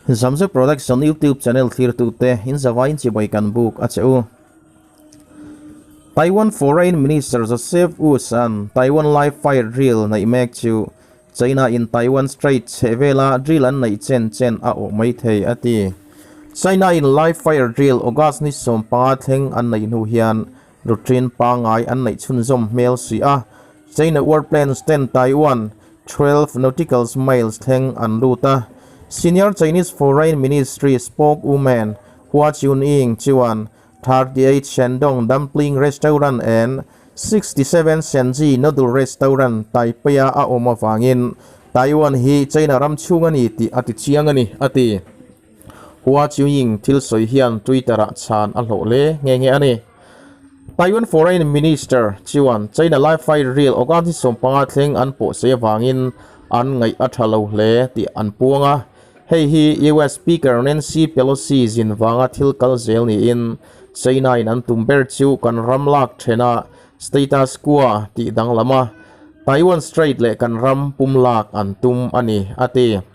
Zamzu Production YouTube channel clear to te in Zavain Chiboikan book at Taiwan Foreign Minister Joseph Usan Taiwan live fire drill na imek chu China in Taiwan Strait Chevela drill an na chen a o mai thei ati China in live fire drill August ni som pangatheng an nei nu hian doctrine pangai an nei chunzom mel si a China warplanes 10 Taiwan 12 nautical miles theng an luta Senior Chinese Foreign Ministry spokeswoman Hua Chunying Chuan 38 Shandong Dumpling Restaurant and 67 Shenji Noodle Restaurant Taipei a omawangin Taiwan hi China ram chungani ti ati chiangani ati Hua Chunying thil soi hian Twitter a chan a hlo le nge ani Taiwan Foreign Minister Chuan China live fire real ogati sompanga thleng an po se wangin an ngai athalo le ti an puanga Hey hi US Speaker Nancy Pelosi zinwanga thil kalzel ni in China in an tumber chu kan ramlak thena status quo ti danglama Taiwan Strait le kan ram pumlak an tum ani ati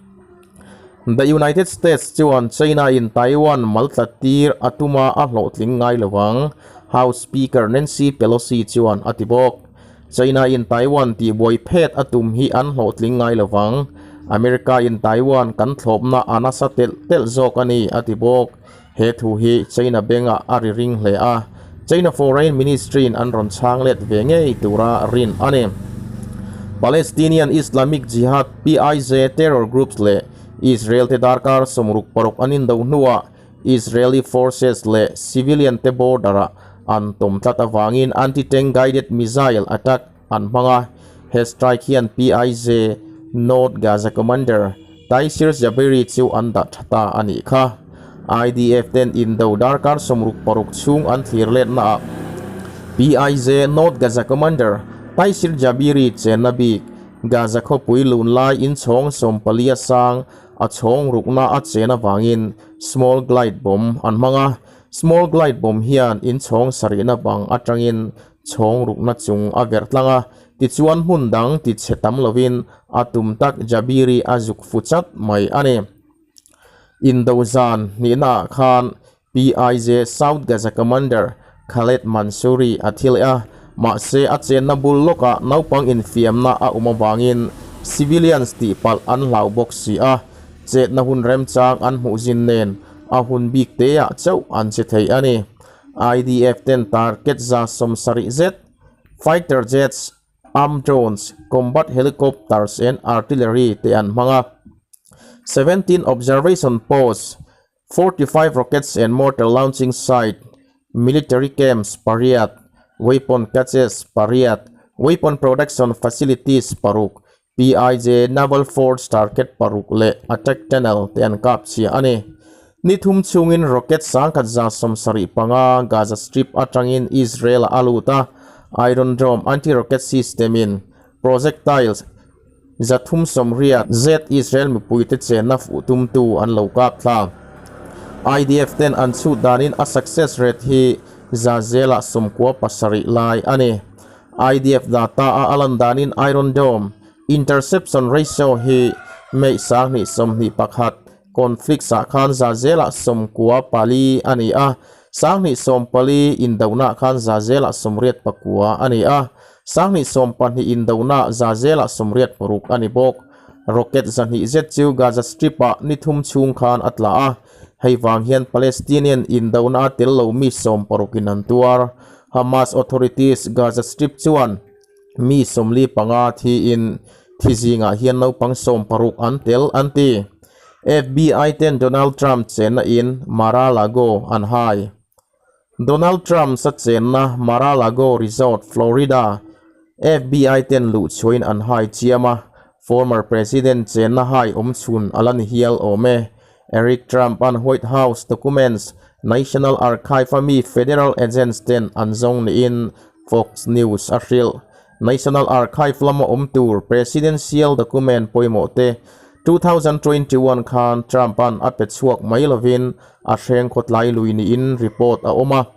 The United States chuan China in Taiwan maltlatir atuma a hlotling ngai lawang House Speaker Nancy Pelosi chuan atibok China in Taiwan ti boy phet atum hi an hlotling ngai lawang America in Taiwan kan thlopna anasa tel zok ani atibok he thu hi China benga ari ring hle a China Foreign Ministry in an ron changlet venge tura rin ani Palestinian Islamic Jihad PIJ terror groups le Israel te darkar somruk parok anin do nuwa Israeli forces le civilian te bordera an tomtata wangin anti-tank guided missile attack an manga he strike hian PIJ North Gaza Commander Taisir Jabiri chu anda thata ani kha IDF ten Indo darkar somruk paruk chung an thirlet na PIJ North Gaza Commander Taisir Jabiri chenabi Gaza kho puilun lai in chong sompalia sang a chong rukna a chena wangin small glide bomb an manga small glide bomb hian in chong sarina bang atangin chong rukna chung a vertlanga ti chuan hundang ti chetam lovin atum tak Jabiri azuk fuchat mai ani Indozan nina khan PIJ South Gaza Commander Khaled Mansuri athila ma se a chen na bul loka naupang infiam na a umawangin civilians ti pal an lau boxi a chet na hun rem chang an huzin nen a hun bik te a chau an che thei ani IDF ten target za somsari z fighter jets armed drones combat helicopters and artillery te an manga 17 observation posts 45 rockets and mortar launching site military camps pariat weapon caches pariat weapon production facilities paruk PIJ naval force target paruk le attack tunnel te an kap chi ani nithum chungin rocket sangkat za somsari panga Gaza Strip atangin Israel aluta Iron Dome anti-rocket system in projectiles zathum somriat Z Israel mipuite chena futum tu an lokap thla IDF ten an chu danin a success rate hi zazela somkwa pasari lai ani IDF data a alandanin Iron Dome interception ratio hi mei sang ni somni pakhat conflict sa khan zazela somkwa pali ani a Sangni sompali indawna khan zazela somriat pakua ani a Sangni sompani indawna zazela somriat paruk ani bok rocket zanhi zet chu Gaza Stripa nithum chung khan atla a heiwang hian Palestinian indawna tello mi som parukin an tuar Hamas authorities Gaza Strip chuan mi somli panga thi in thizinga hian no pang som paruk an tel anti FBI ten Donald Trump chena in Mar-a-Lago an hai Donald Trump sa chena Mar-a-Lago Resort, Florida. FBI ten lu chuin an hai chiama. Former President chena hai chun alan hial ome. Eric Trump an White House documents. National Archive mi federal agents ten an zong ni in Fox News April. National Archive lama tour presidential document poimote. 2021 khan Trump an apet suak mailovin a hreng khotlai luini in report a oma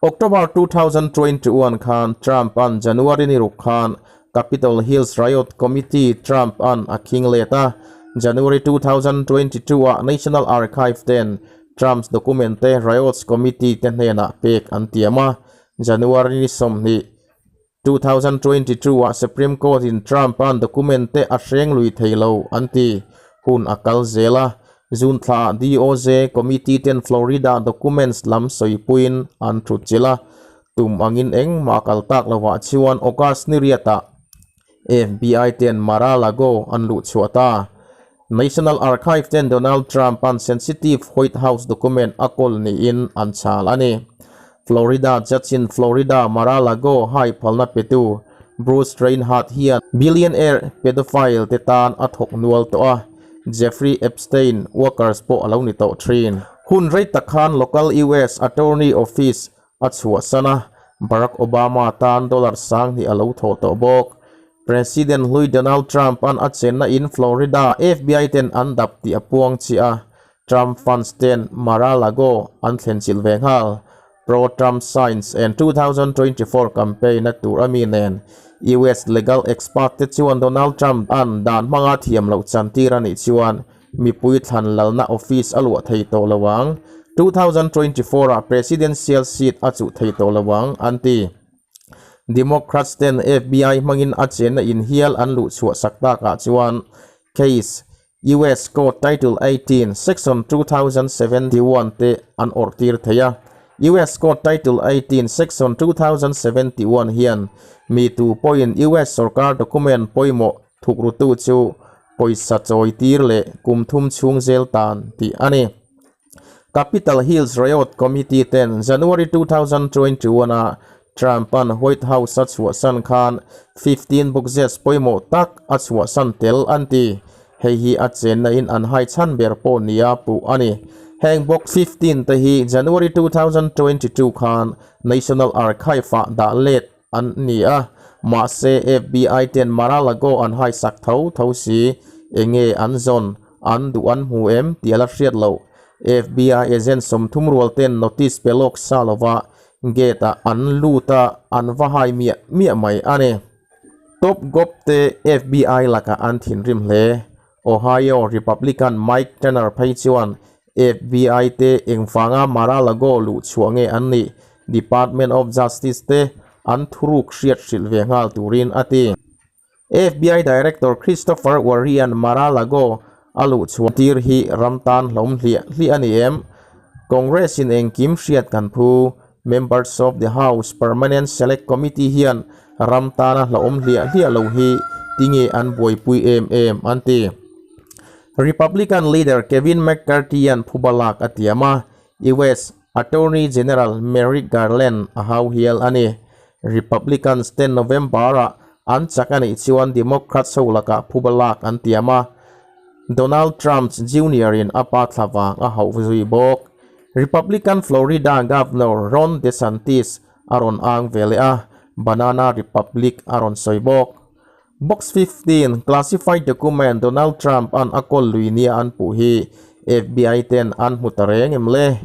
October 2021 khan Trump an January ni ruk khan Capitol Hills Riot Committee Trump an a king leta January 2022 a National Archive ten Trump's documente riots committee ten hena pek antiama January ni somni 2022 a Supreme Court in Trump an documente a hreng lui theilo anti hun akal zela June tha DOJ committee ten Florida documents lam soipuin an thuchila tum angin eng makal tak lawa chiwan August ni riata FBI ten Mar-a-Lago an lu chuata National Archive ten Donald Trump an sensitive White House document akol ni in an chal ani Florida judge in Florida Mar-a-Lago hai phalna petu Bruce Reinhardt hian billionaire pedophile tetan athok nual to a Jeffrey Epstein workers po alo ni to trin hun rei takhan local US attorney office achua sana Barack Obama tan dollar sang ni alo tho to bok President Donald Trump an achen na in Florida FBI ten andap ti apuang chia Trump funds ten Mar-a-Lago an thlenchil venghal pro-Trump signs and 2024 campaign na tur aminen US legal expert te chuan Donald Trump an dan manga thiam lo chantira ni chuan mipui thlan lalna office alwa thei to lawang 2024 a presidential seat achu thei to lawang anti Democrats ten FBI mangin achen na in hial an lu chua sakta ka chuan case US Code Title 18 Section 2071 te an ortir theya US Code Title 18 Section 2071 hian mi tu point US sarkar document poimo thukrutu chu poisa choi tir le kumthum chung zel tan ti ani Capitol Hills Riot Committee ten January 2021 a Trump an White House achua san khan 15 boxes poimo tak achua san tel anti hei hi achen na in an hai chan ber po nia pu ani hang box 15 te hi January 2022 khan National Archive da let an nia ma se FBI ten Mar-a-Lago an hai sak thau si enge an zon an du an hu em tiala hriat lo FBI agent som thumrual ten notice pelok salova geta an luta an vahai mi mai ane top gop te FBI laka an thin rim hle Ohio Republican Mike Tanner phaichuan FBI te engfanga Mar-a-Lago lu chuange an ni Department of Justice te an thuruk hriat hril vengal turin ati FBI Director Christopher Warren Mar-a-Lago alu chuan tir hi ramtan hlom hli ani em Congress in engkim hriat kan phu members of the House Permanent Select Committee hian ramtana hlom hlia lo hi tinge an boipui em anti Republican leader Kevin McCarthy an phubalak atiama US Attorney General Merrick Garland ahau hial ani Republicans 10 November an chakani chuan Democrat solaka phubalak antiama Donald Trump Jr. in apa thlawang a hau zui bok Republican Florida Governor Ron DeSantis aron ang vele a Banana Republic aron soibok Box 15 classified document Donald Trump an akol luinia an puhi FBI 10 an mutareng emle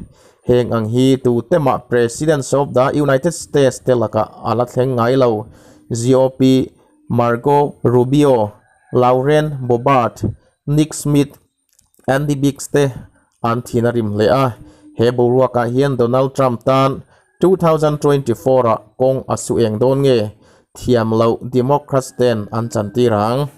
heng ang hi tu tema Presidents of the United States telaka alatheng ngailo GOP Marco Rubio Lauren Boebert Nick Smith Andy Biggs te an thinarim le a Heburua ka hian Donald Trump tan 2024 kong asueng don nge thiam lo Democrats ten an chantirang